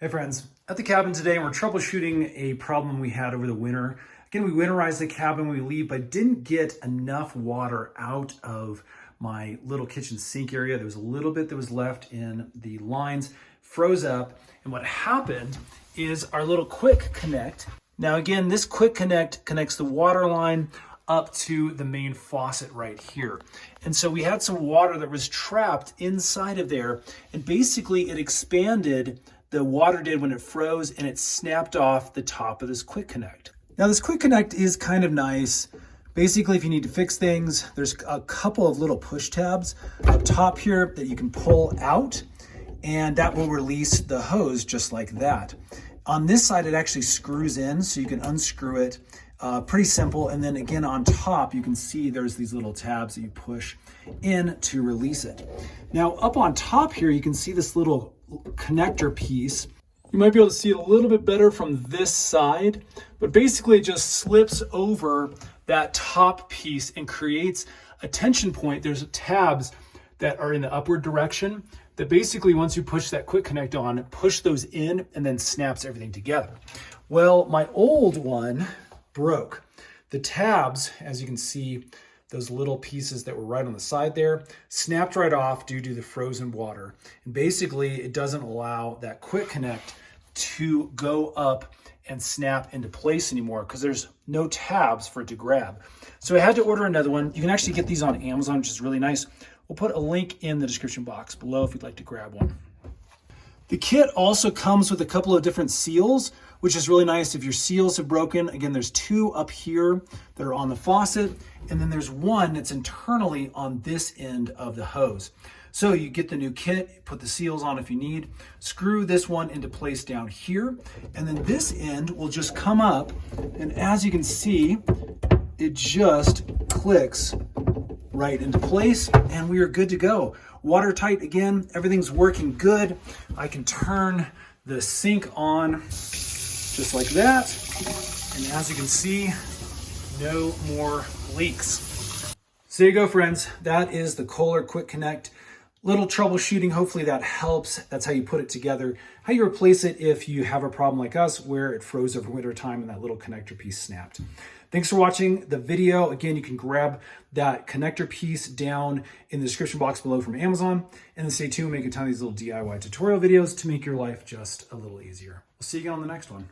Hey friends, at the cabin today, we're troubleshooting a problem we had over the winter. Again, we winterized the cabin when we leave, but didn't get enough water out of my little kitchen sink area. There was a little bit that was left in the lines, froze up. And what happened is our little quick connect. Now again, this quick connect connects the water line up to the main faucet right here. And so we had some water that was trapped inside of there, and basically it expanded. The water did when it froze, and it snapped off the top of this quick connect. Now this quick connect is kind of nice. Basically, if you need to fix things, there's a couple of little push tabs up top here that you can pull out, and that will release the hose just like that. On this side, it actually screws in, so you can unscrew it. Pretty simple. And then again, on top, you can see there's these little tabs that you push in to release it. Now up on top here, you can see this little connector piece. You might be able to see it a little bit better from this side, but basically it just slips over that top piece and creates a tension point. There's tabs that are in the upward direction that basically, once you push that quick connect on, push those in and then snaps everything together. Well, my old one broke. The tabs, as you can see, those little pieces that were right on the side there, snapped right off due to the frozen water. And basically, it doesn't allow that quick connect to go up and snap into place anymore because there's no tabs for it to grab. So I had to order another one. You can actually get these on Amazon, which is really nice. We'll put a link in the description box below if you'd like to grab one. The kit also comes with a couple of different seals, which is really nice if your seals have broken. Again, there's two up here that are on the faucet, and then there's one that's internally on this end of the hose. So you get the new kit, put the seals on if you need, screw this one into place down here, and then this end will just come up, and as you can see, it just clicks right into place, and we are good to go. Watertight again, everything's working good. I can turn the sink on just like that. And as you can see, no more leaks. So there you go, friends. That is the Kohler Quick Connect. Little troubleshooting, hopefully that helps. That's how you put it together. How you replace it if you have a problem like us where it froze over winter time and that little connector piece snapped. Thanks for watching the video. Again, you can grab that connector piece down in the description box below from Amazon. And then stay tuned, make a ton of these little DIY tutorial videos to make your life just a little easier. We'll see you again on the next one.